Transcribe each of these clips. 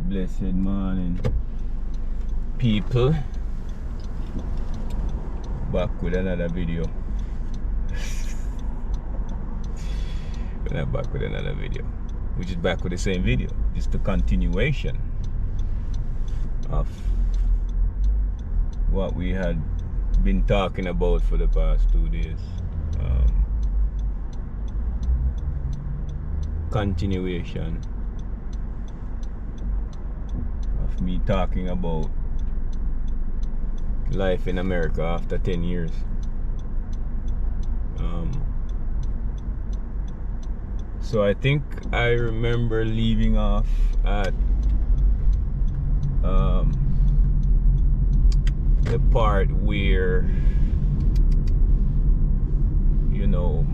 Blessed morning, people. Back with another video. We're not back with another video. We're just back with the same video. Just a continuation of what we had been talking about for the past 2 days. Continuation of me talking about life in America after 10 years. So I think I remember leaving off at the part where, you know,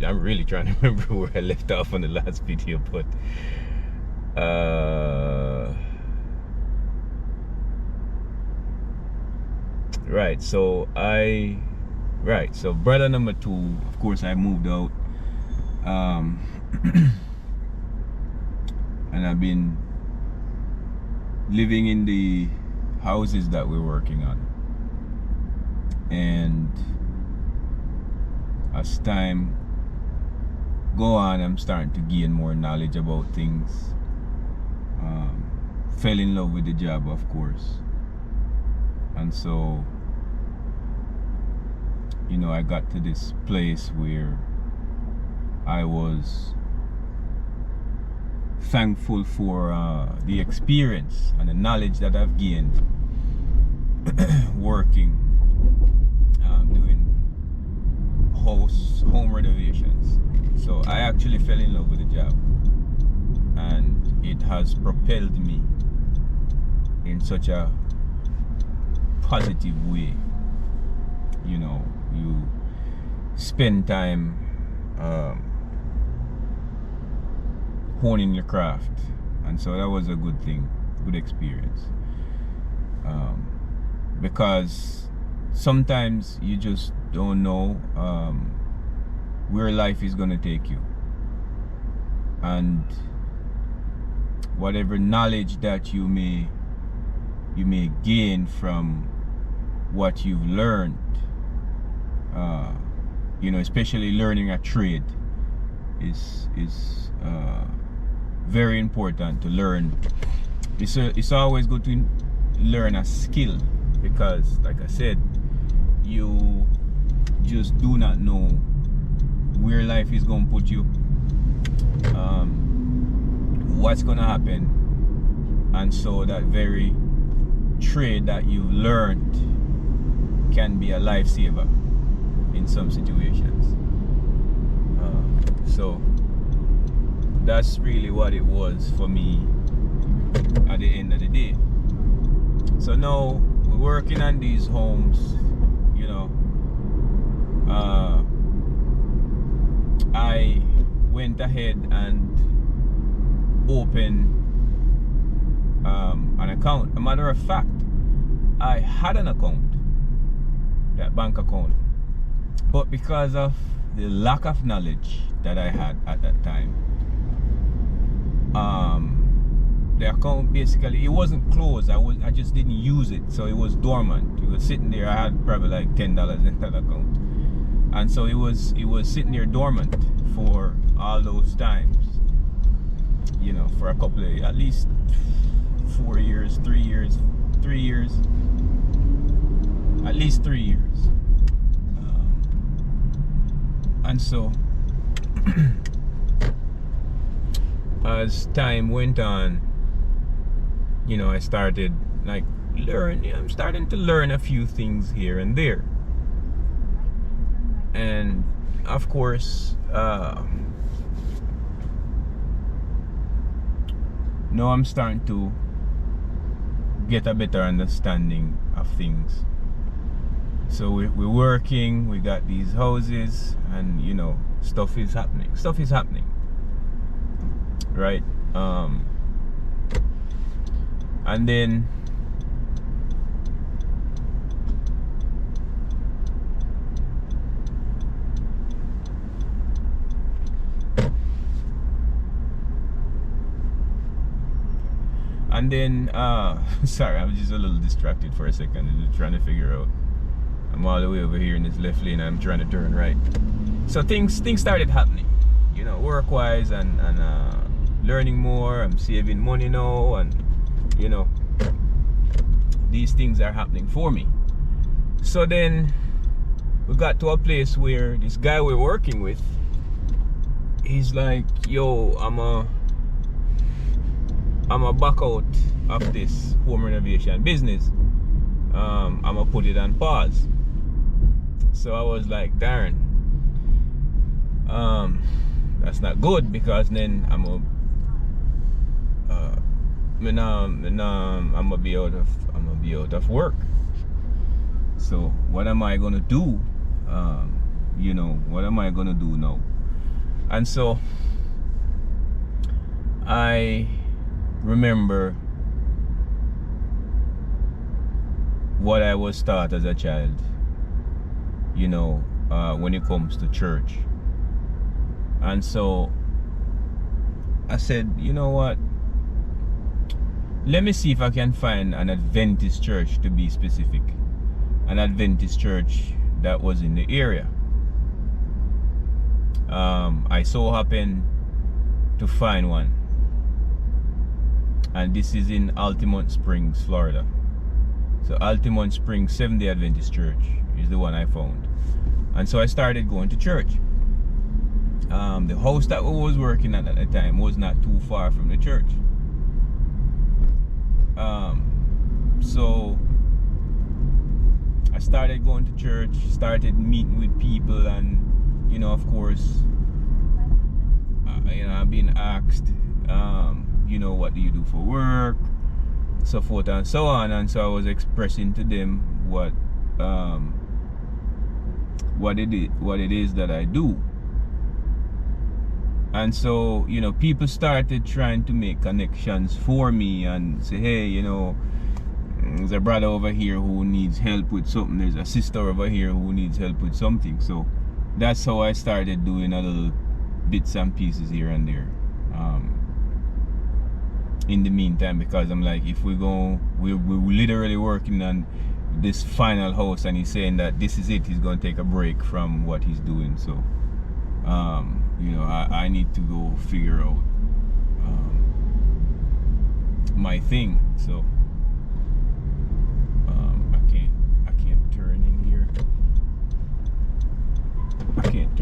I'm really trying to remember where I left off on the last video, but so brother number 2, of course, I moved out, and I've been living in the houses that we're working on, and as time go on, I'm starting to gain more knowledge about things. Fell in love with the job, of course, and so, you know, I got to this place where I was thankful for the experience and the knowledge that I've gained working, doing home renovations. So I actually fell in love with the job, and it has propelled me in such a positive way. You know, you spend time honing your craft, and so that was a good thing, good experience, because sometimes you just don't know where life is going to take you, and whatever knowledge that you may gain from what you've learned, you know, especially learning a trade is very important to learn. It's always good to learn a skill, because like I said, you just do not know where life is going to put you, what's going to happen, and so that very trade that you've learned can be a lifesaver in some situations. So that's really what it was for me at the end of the day. So now we're working on these homes, you know. I went ahead and opened an account. A matter of fact, I had an account, that bank account, but because of the lack of knowledge that I had at that time, the account basically, it wasn't closed. I just didn't use it, so it was dormant. It was sitting there. I had probably like $10 in that account, and so it was sitting there dormant for all those times, you know, for a couple of, at least 4 years, 3 years, at least 3 years. And so as time went on, you know, I started like I'm starting to learn a few things here and there. And of course, now I'm starting to get a better understanding of things. So we're working, we got these houses, and you know, stuff is happening, right? And then sorry, I'm just a little distracted for a second. I'm just trying to figure out, I'm all the way over here in this left lane, I'm trying to turn right. So things started happening, you know, work wise, and learning more. I'm saving money now, and you know, these things are happening for me. So then we got to a place where this guy we're working with, he's like, yo, I'm a back out of this home renovation business. I'm gonna put it on pause. So I was like, darn, that's not good, because then I'm gonna be out of work. So what am I gonna do? You know, what am I gonna do now? And so I remember what I was taught as a child, you know, when it comes to church. And so I said, you know what, let me see if I can find an Adventist church, to be specific, an Adventist church that was in the area. I so happened to find one, and this is in Altamont Springs, Florida. So Altamont Springs Seventh-day Adventist Church is the one I found. And so I started going to church. The house that we was working at the time was not too far from the church. So I started going to church, started meeting with people, and you know, of course, you know, I've been asked, you know, what do you do for work, so forth and so on. And so I was expressing to them what it is that I do. And so, you know, people started trying to make connections for me and say, hey, you know, there's a brother over here who needs help with something, there's a sister over here who needs help with something. So that's how I started doing a little bits and pieces here and there. In the meantime, because I'm like, if we're literally working on this final house, and he's saying that this is it, he's going to take a break from what he's doing. So you know, I need to go figure out my thing. So I can't turn in here. I can't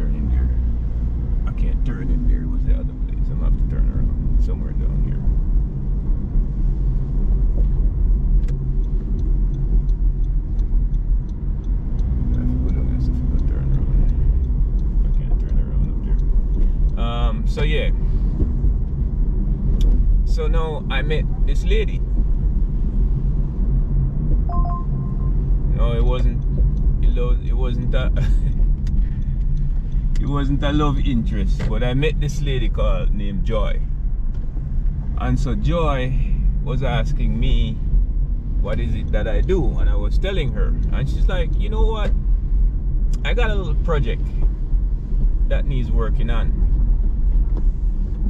turn in there. What's the other place? I'm gonna have to turn around somewhere down here. So yeah, so now I met this lady. No, it wasn't a it wasn't a love interest, but I met this lady named Joy. And so Joy was asking me, what is it that I do? And I was telling her, and she's like, you know what, I got a little project that needs working on.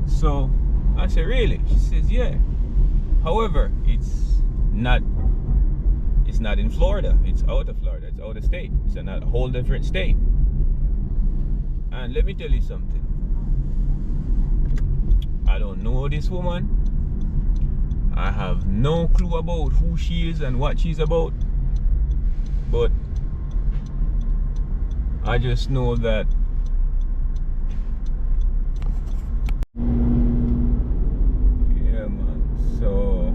So I said, really? She says, yeah. However, it's not in Florida. It's out of Florida. It's out of state. It's in a whole different state. And let me tell you something. I don't know this woman. I have no clue about who she is and what she's about. But I just know that so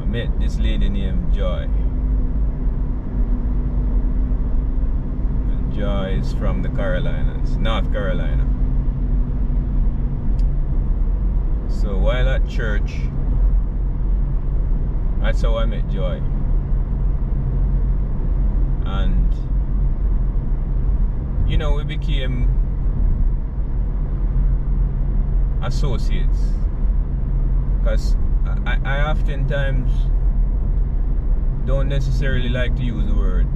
I met this lady named Joy. And Joy is from the Carolinas, North Carolina. that church. That's how I met Joy. And you know, we became associates, because I oftentimes don't necessarily like to use the word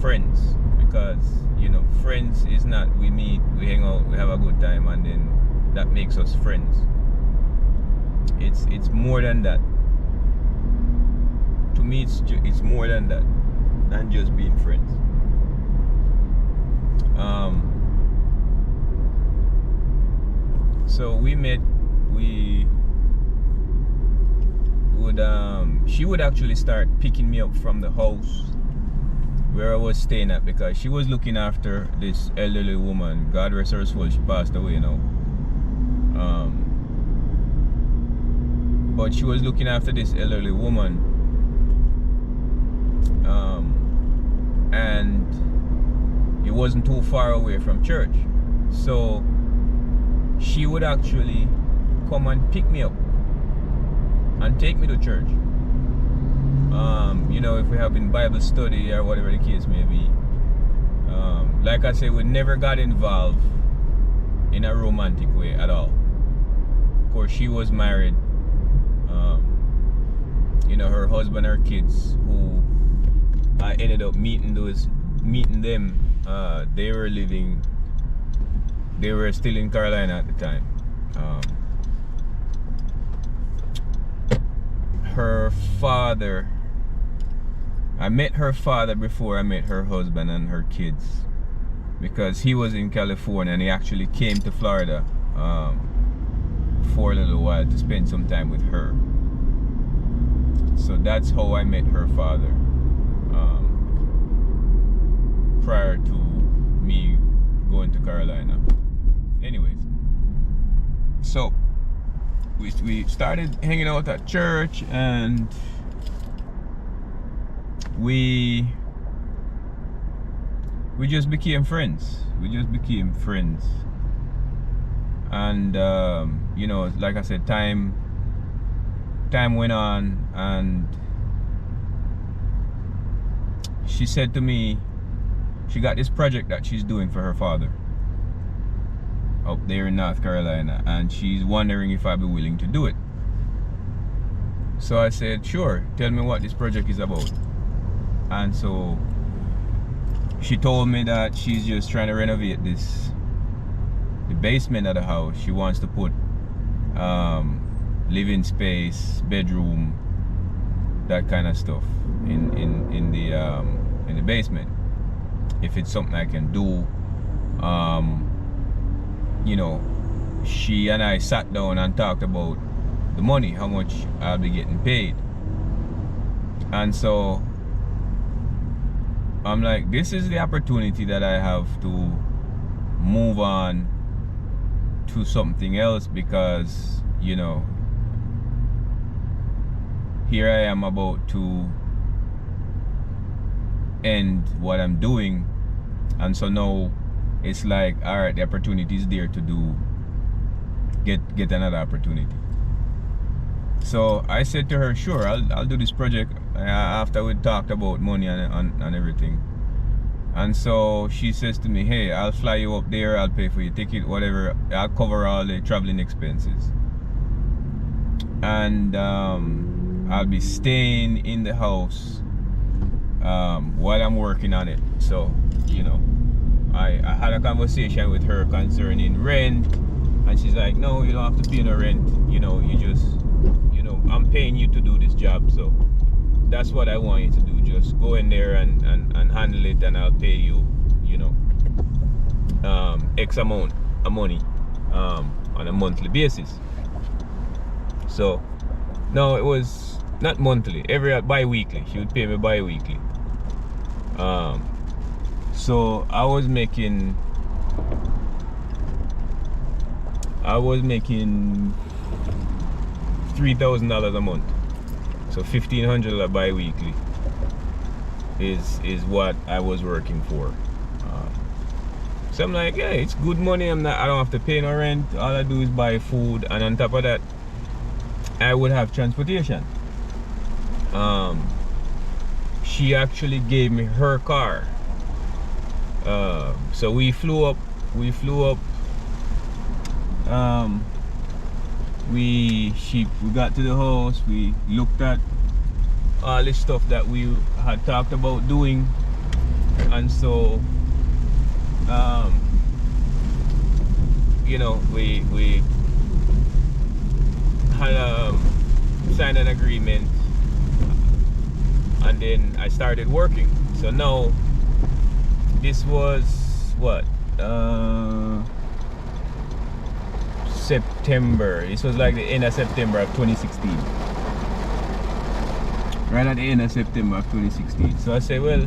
friends, because you know, friends is not we meet, we hang out, we have a good time, and then that makes us friends. It's more than that. To me, it's more than that, than just being friends. So we met. She would actually start picking me up from the house where I was staying at, because she was looking after this elderly woman. God rest her soul, she passed away now. But she was looking after this elderly woman, and it wasn't too far away from church, so she would actually come and pick me up and take me to church. You know, if we're having Bible study or whatever the case may be. Like I said, we never got involved in a romantic way at all. Of course, she was married. You know, her husband, her kids, who I ended up meeting them. They were still in Carolina at the time. Her father, I met her father before I met her husband and her kids, because he was in California and he actually came to Florida for a little while to spend some time with her. So that's how I met her father, prior to me going to Carolina. Anyways, so we started hanging out at church, and we just became friends. And you know, like I said, time went on, and she said to me, she got this project that she's doing for her father up there in North Carolina, and she's wondering if I'd be willing to do it. So I said, sure, tell me what this project is about. And so she told me that she's just trying to renovate the basement of the house. She wants to put living space, bedroom, that kind of stuff in the basement. If it's something I can do. You know, she and I sat down and talked about the money, how much I'll be getting paid. And so I'm like, this is the opportunity that I have to move on to something else, because you know, here I am about to end what I'm doing, and so now it's like, all right, the opportunity is there to get another opportunity. So I said to her, sure, I'll do this project after we talked about money and everything. And so she says to me, hey, I'll fly you up there, I'll pay for your ticket, whatever, I'll cover all the traveling expenses, and I'll be staying in the house while I'm working on it. So you know, I had a conversation with her concerning rent, and she's like, no, you don't have to pay no rent, you know, you just, you know, I'm paying you to do this job, so that's what I want you to do. Just go in there and handle it, and I'll pay you, you know, X amount of money on a monthly basis. So no, it was not monthly, bi-weekly. She would pay me bi-weekly. So I was making $3,000 a month. So $1,500 bi-weekly is what I was working for. So I'm like, yeah, it's good money. I don't have to pay no rent. All I do is buy food, and on top of that, I would have transportation. She actually gave me her car. So we flew up. We got to the house. We looked at all the stuff that we had talked about doing, and so you know, we had signed an agreement, and then I started working. So now this was what, September. This was like the end of September of 2016. Right at the end of September of 2016. So I say, well,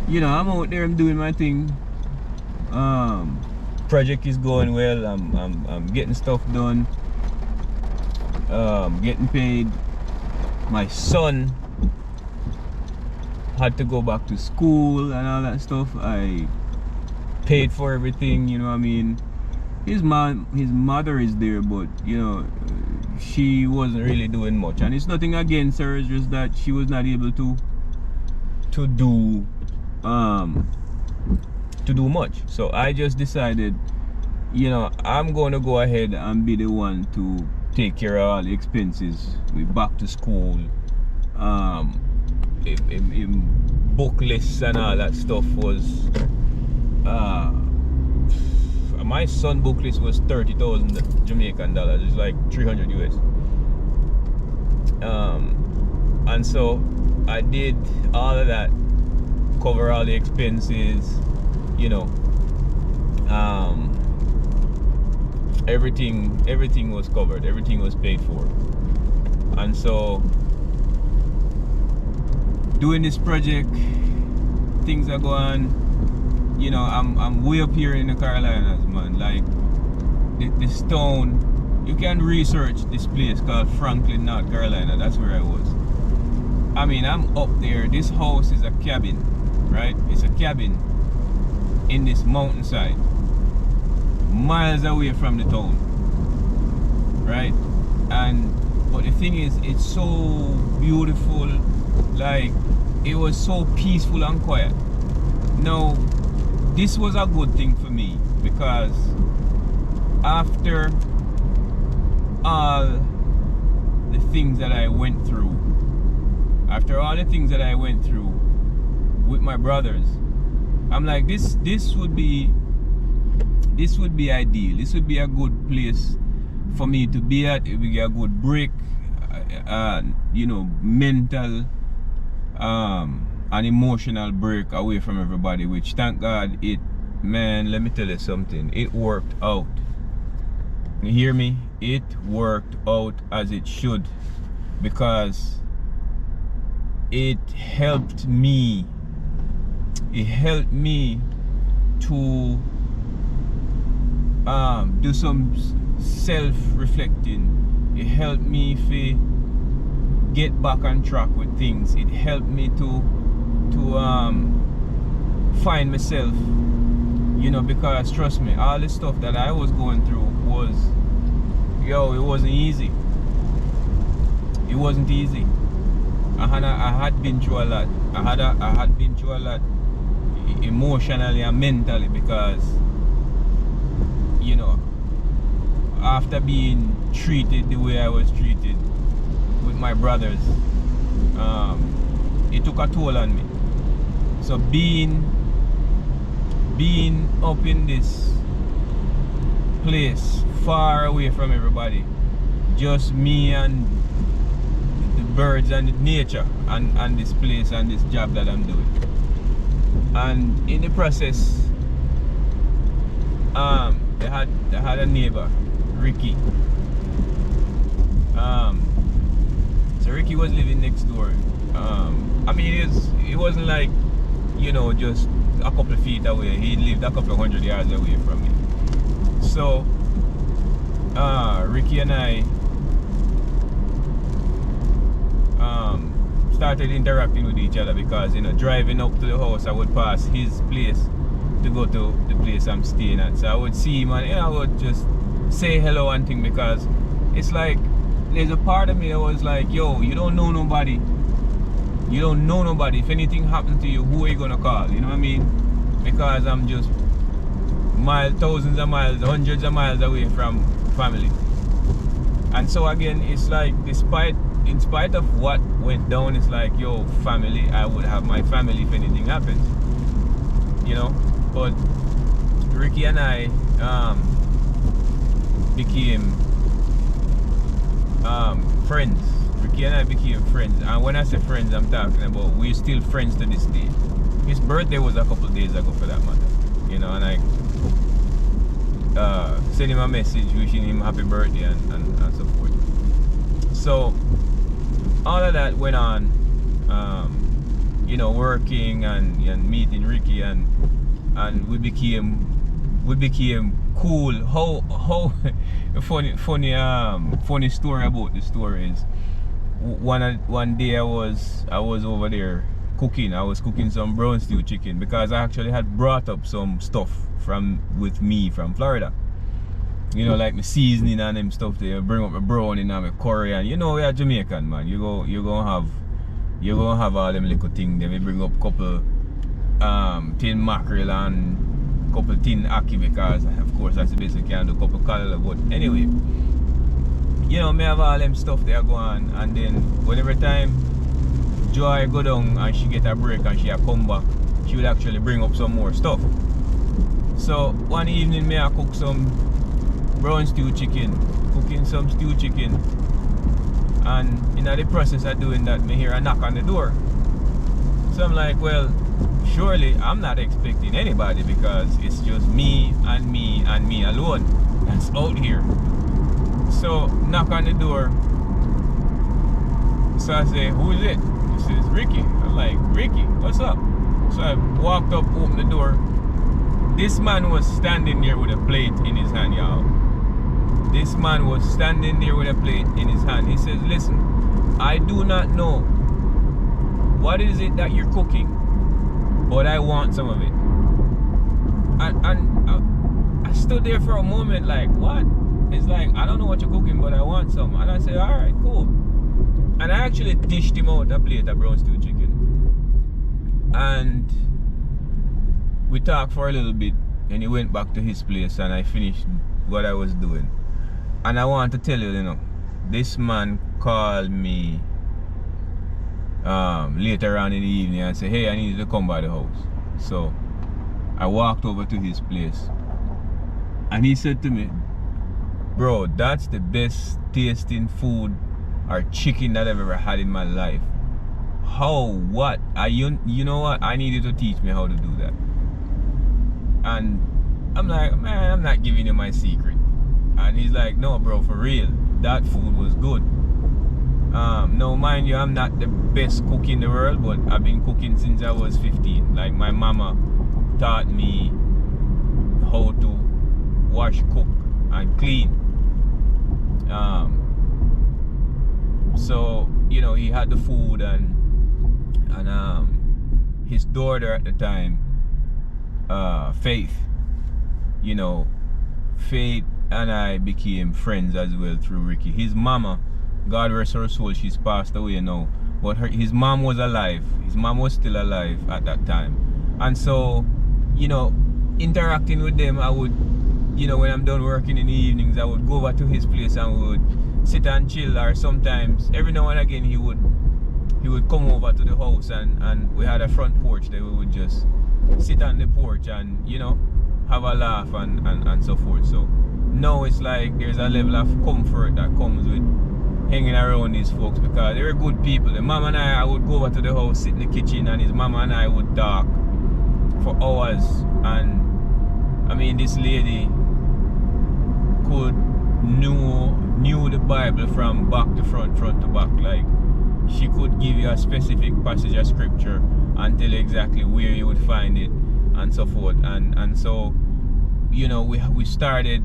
you know, I'm out there, I'm doing my thing. Project is going well. I'm getting stuff done. Getting paid. My son had to go back to school and all that stuff. I paid for everything, you know what I mean? His mother is there, but you know, she wasn't really doing much, and it's nothing against her. It's just that she was not able to do much. So I just decided, you know, I'm going to go ahead and be the one to take care of all the expenses. We back to school, in book lists and all that stuff was my son book list was 30,000 Jamaican dollars. It's like 300 US. And so I did all of that, cover all the expenses, you know. Everything was covered, everything was paid for. And so doing this project, things are going. You know, I'm way up here in the Carolinas, man. Like this town, you can research this place called Franklin, North Carolina. That's where I was. I mean, I'm up there. This house is a cabin, right? It's a cabin in this mountainside, miles away from the town, right? But the thing is, it's so beautiful. Like, it was so peaceful and quiet. Now, this was a good thing for me, because after all the things that I went through, with my brothers, I'm like, this would be ideal. This would be a good place for me to be at. It would be a good break, you know, mental an emotional break away from everybody, which, thank God, man, let me tell you something, it worked out. You hear me? It worked out as it should, because it helped me to do some self-reflecting. It helped me to get back on track with things. It helped me to find myself, you know, because trust me, all the stuff that I was going through was, it wasn't easy. It wasn't easy. I had been through a lot. I had been through a lot emotionally and mentally, because, you know, after being treated the way I was treated with my brothers, it took a toll on me. So being up in this place, far away from everybody, just me and the birds and the nature, and this place and this job that I'm doing. And in the process, they had a neighbor, Ricky. So Ricky was living next door. I mean, it wasn't like, you know, just a couple of feet away. He lived a couple of 100 yards away from me. So Ricky and I started interacting with each other, because, you know, driving up to the house, I would pass his place to go to the place I'm staying at. So I would see him and I would just say hello and thing, because it's like there's a part of me that was like, yo, you don't know nobody. You don't know nobody. If anything happened to you, who are you gonna call? You know what I mean? Because I'm just thousands of miles, hundreds of miles away from family. And so again, it's like in spite of what went down, it's like, yo, family, I would have my family if anything happens. You know? But Ricky and I became friends. Ricky and I became friends. And when I say friends, I'm talking about we're still friends to this day. His birthday was a couple days ago, for that matter. You know, and I sent him a message wishing him happy birthday and so forth. So all of that went on, you know, working and meeting Ricky, and we became cool. How funny story about the story is, one day I was over there cooking. I was cooking some brown stew chicken, because I actually had brought up some stuff with me from Florida. You know, like my seasoning and them stuff there. Bring up my brownie and my curry, and you know we are Jamaican, man. You're gonna have all them little things. Then we bring up couple tin mackerel and couple tin ackee, because of course that's the best we can do. Couple color, but anyway, you know, me have all them stuff there go on, and then whenever time Joy go down and she get a break and she a come back, she will actually bring up some more stuff. So one evening me I cook some brown stew chicken, cooking some stew chicken, and in the process of doing that, me hear a knock on the door. So I'm like, well, surely I'm not expecting anybody, because it's just me and me alone that's out here. So knock on the door. So I say, who is it? He says, Ricky. I'm like, Ricky, what's up? So I walked up, opened the door. This man was standing there with a plate in his hand, y'all. This man was standing there with a plate in his hand. He says, listen, I do not know what is it that you're cooking, but I want some of it. And I stood there for a moment like, what? It's like, I don't know what you're cooking, but I want some. And I said, all right, cool. And I actually dished him out a plate of brown stew chicken. And we talked for a little bit, and he went back to his place, and I finished what I was doing. And I want to tell you, you know, this man called me later on in the evening and said, hey, I need you to come by the house. So I walked over to his place, and he said to me, bro, that's the best tasting food or chicken that I've ever had in my life. How? What? You know what? I need you to teach me how to do that. And I'm like, man, I'm not giving you my secret. And he's like, no, bro, for real, that food was good. Now, mind you, I'm not the best cook in the world, but I've been cooking since I was 15. Like, my mama taught me how to wash, cook, and clean. So, you know, he had the food, and his daughter at the time, Faith, you know, Faith and I became friends as well through Ricky. His mama, God rest her soul, she's passed away now, but his mom was alive. His mom was still alive at that time. And so, you know, interacting with them, I would, you know, when I'm done working in the evenings, I would go over to his place and we would sit and chill, or sometimes, every now and again, he would come over to the house, and we had a front porch that we would just sit on the porch and, you know, have a laugh and so forth. So now it's like there's a level of comfort that comes with hanging around these folks, because they're good people. The mama and I would go over to the house, sit in the kitchen, and his mama and I would talk for hours. And I mean, this lady knew the Bible from back to front to back. Like, she could give you a specific passage of scripture and tell you exactly where you would find it and so forth. And so, you know, we started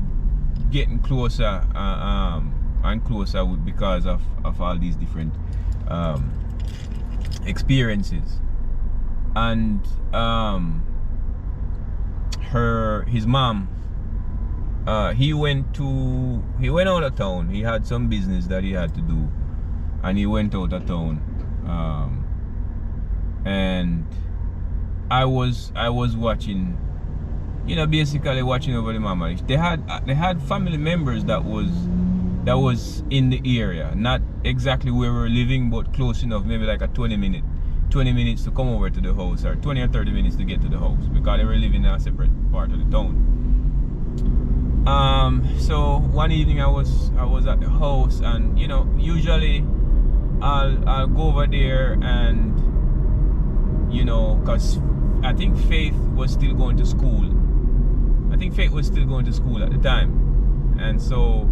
getting closer and closer because of all these different experiences. And his mom, he went out of town. He had some business that he had to do, and he went out of town. And I was watching, basically watching over the mama. They had family members that was in the area, not exactly where we were living, but close enough, maybe like a 20 minutes to come over to the house, or 20 or 30 minutes to get to the house, because they were living in a separate part of the town. So one evening I was at the house, and usually I'll go over there, and because I think Faith was still going to school. I think Faith was still going to school at the time, and so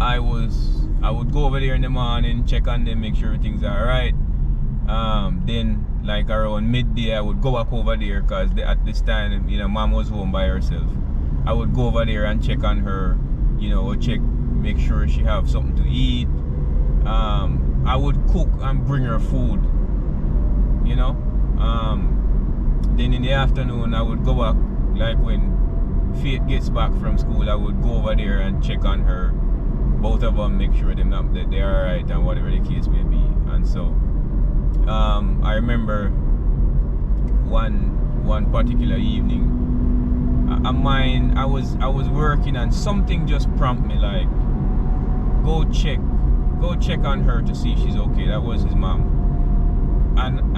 I would go over there in the morning, check on them, make sure everything's alright. Then like around midday I would go back over there, because at this time mom was home by herself. I would go over there and check on her, make sure she have something to eat. I would cook and bring her food, then in the afternoon I would go back, like when Faith gets back from school, I would go over there and check on her, both of them, make sure that they're alright and whatever the case may be. And so I remember one particular evening, I was working, and something just prompted me, like, go check on her to see if she's okay. That was his mom. And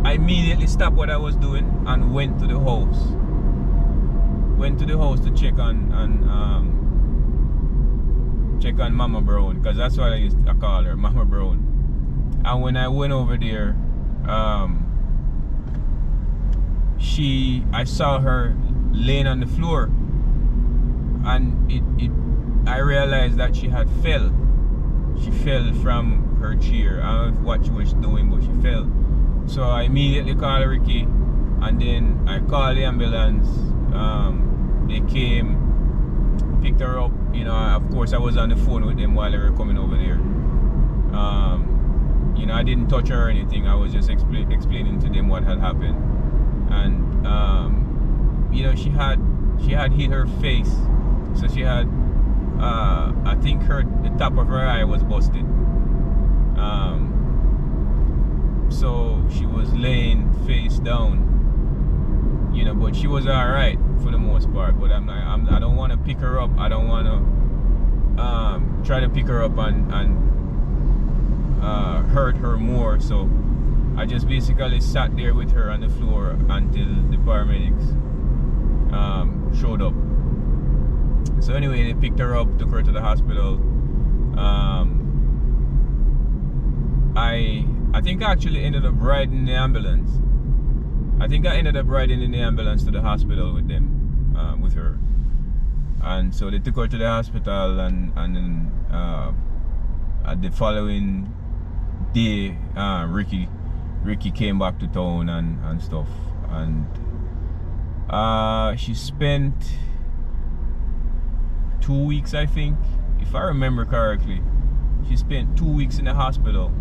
I immediately stopped what I was doing and went to the house. To check on Mama Brown, because that's what I call her, Mama Brown. And when I went over there, I saw her laying on the floor, and I realized that she had fell. She fell from her chair. I don't know what she was doing, but she fell. So I immediately called Ricky, and then I called the ambulance. They came, picked her up. Of course I was on the phone with them while they were coming over there. I didn't touch her or anything. I was just explaining to them what had happened. And she had hit her face, so she had I think the top of her eye was busted. So she was laying face down, but she was alright for the most part. But I don't want to pick her up. I don't want to try to pick her up and hurt her more. So I just basically sat there with her on the floor until the paramedics showed up. So anyway, they picked her up, took her to the hospital. I think I actually ended up riding the ambulance. I think I ended up riding in the ambulance to the hospital with them, with her. And so they took her to the hospital, and then at the following day, Ricky came back to town and stuff. And she spent 2 weeks, I think, if I remember correctly. She spent 2 weeks in the hospital,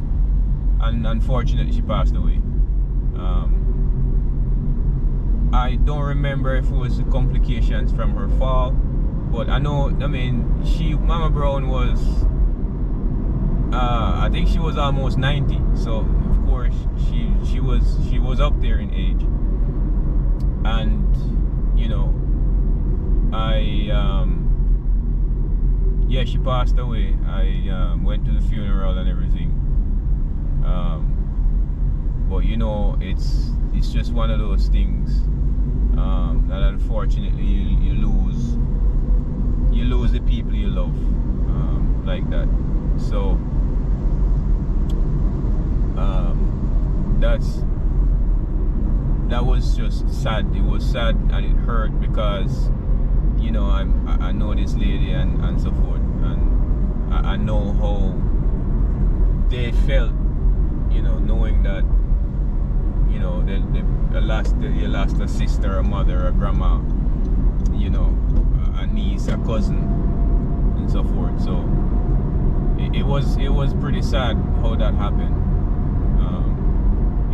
and unfortunately she passed away. I don't remember if it was the complications from her fall, but Mama Brown was, I think she was almost 90, so of course she was up there in age. And she passed away. I went to the funeral and everything. But it's just one of those things that unfortunately you lose the people you love, like that. So that was just sad. It was sad, and it hurt, because I know this lady and so forth, and I know how they felt, knowing that they lost a sister, a mother, a grandma, a niece, a cousin, and so forth. So it was pretty sad how that happened.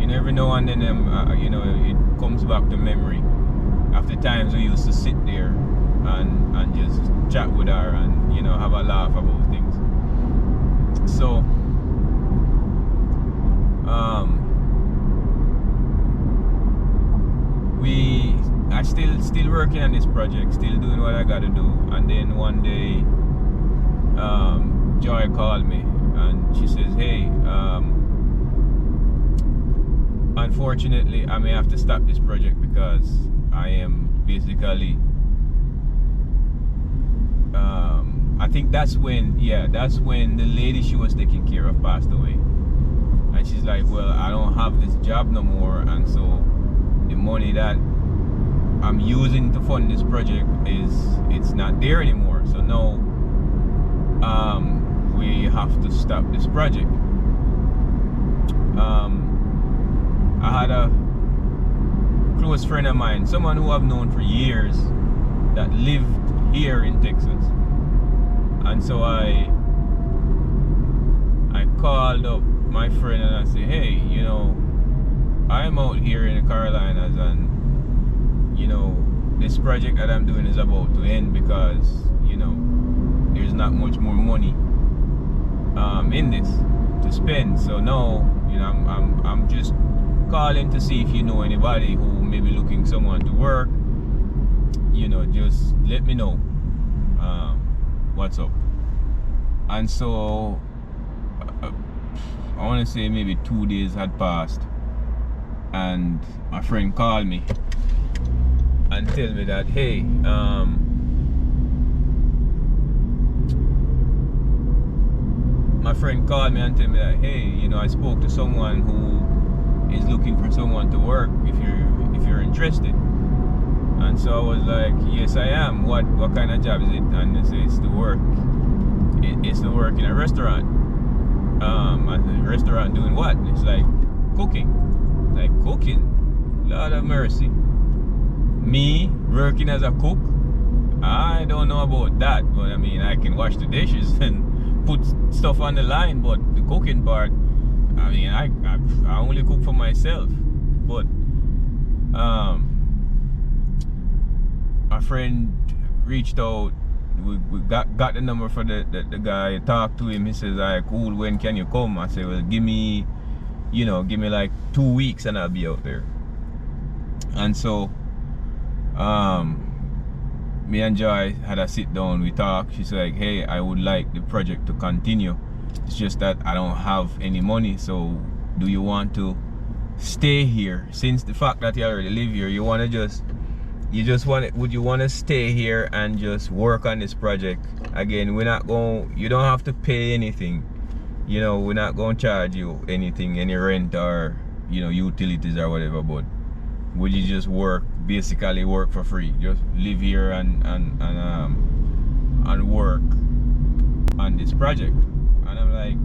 You know, every now and then, you know, it comes back to memory of the times we used to sit there and just chat with her and, you know, have a laugh about things. So, I still working on this project, still doing what I gotta do. And then one day, Joy called me and she says, hey, unfortunately I may have to stop this project because I am basically I think that's when the lady she was taking care of passed away. And she's like, well, I don't have this job no more, and so the money that I'm using to fund this project it's not there anymore. So now we have to stop this project. I had a close friend of mine, someone who I've known for years, that lived here in Texas. And so I called up my friend and I said, hey, you know, I'm out here in the Carolinas and, you know, this project that I'm doing is about to end because, you know, there's not much more money in this to spend. So now, you know, I'm just calling to see if you know anybody who may be looking someone to work. You know, just let me know what's up. And so I want to say maybe 2 days had passed and my friend called me and tell me that, hey, my friend called me and tell me that, hey, you know, I spoke to someone who is looking for someone to work if you're interested. And so I was like, yes I am. What kind of job is it? And they say it's to work in a restaurant. And the restaurant doing what? It's like cooking. Lord have mercy. Me working as a cook, I don't know about that, but I mean, I can wash the dishes and put stuff on the line, but the cooking part, I mean, I only cook for myself. But my friend reached out. We got the number for the guy. Talked to him. He says, "Alright, cool. When can you come?" I said, "Well, give me like 2 weeks and I'll be out there." And so, me and Joy had a sit down. We talked. She's like, "Hey, I would like the project to continue. It's just that I don't have any money. So, do you want to stay here? Since the fact that you already live here, would you want to stay here and just work on this project? Again, you don't have to pay anything. You know, we're not going to charge you anything, any rent or, you know, utilities or whatever, but would you just basically work for free? Just live here and work on this project?" And I'm like,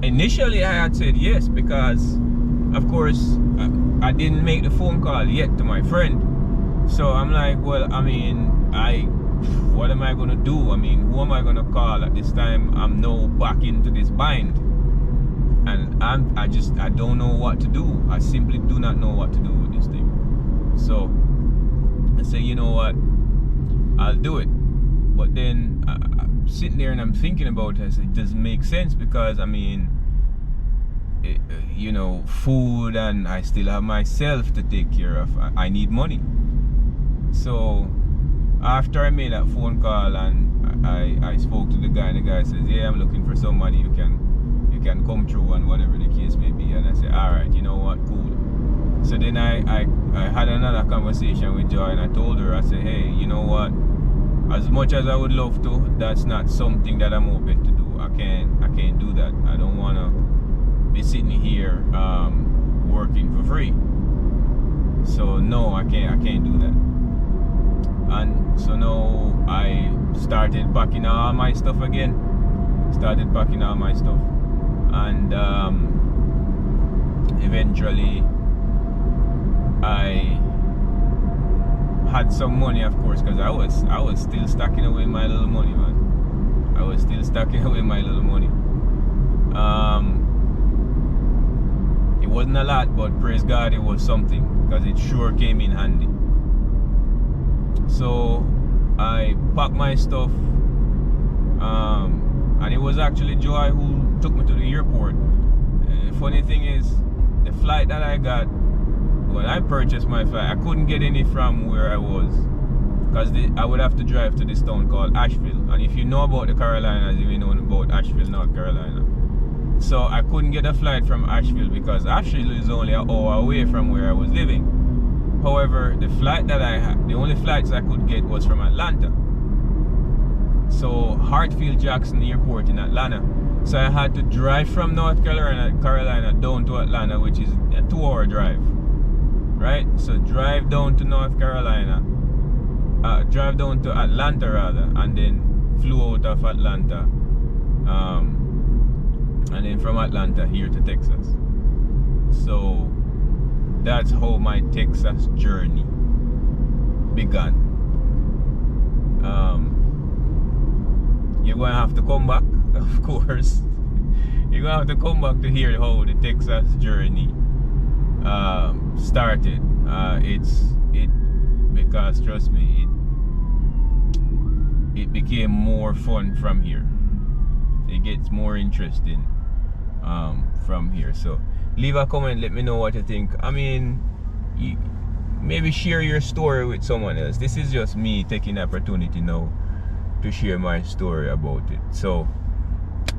initially I had said yes, because of course I didn't make the phone call yet to my friend. So I'm like, well, I mean, what am I gonna do? I mean, who am I gonna call at this time? I'm now back into this bind, and I don't know what to do. I simply do not know what to do with this thing. So I say, you know what, I'll do it. But then I'm sitting there and I'm thinking about it. I say, it doesn't make sense, because I mean, you know, food, and I still have myself to take care of. I need money. So after I made that phone call and I spoke to the guy, and the guy says, yeah, I'm looking for somebody you can come through, and whatever the case may be. And I said, alright, you know what, cool. So then I had another conversation with Joy, and I told her, I said, hey, you know what, as much as I would love to, that's not something that I'm open to do. I can't do that. I don't want to be sitting here working for free. So no, I can't do that. And so now I started packing all my stuff again. And eventually I had some money, of course, because I was still stacking away my little money, man. It wasn't a lot, but praise God, it was something, because it sure came in handy. So I packed my stuff, and it was actually Joy who took me to the airport. Funny thing is, the flight that I got, when I purchased my flight, I couldn't get any from where I was, because I would have to drive to this town called Asheville. And if you know about the Carolinas, you know about Asheville, North Carolina. So I couldn't get a flight from Asheville, because Asheville is only an hour away from where I was living. However, the flight that I had, the only flights I could get was from Atlanta. So Hartfield Jackson Airport in Atlanta. So I had to drive from North Carolina down to Atlanta, which is a 2-hour drive. Right? So drive down to North Carolina, drive down to Atlanta rather, and then flew out of Atlanta, and then from Atlanta here to Texas. So that's how my Texas journey began. You're gonna have to come back, of course. You're gonna have to come back to hear how the Texas journey started. Because trust me, it became more fun from here. It gets more interesting from here. So leave a comment, let me know what you think. I mean, maybe share your story with someone else. This is just me taking the opportunity now to share my story about it. So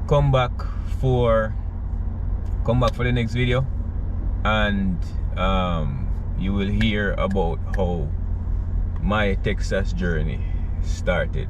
come back for the next video, and you will hear about how my Texas journey started.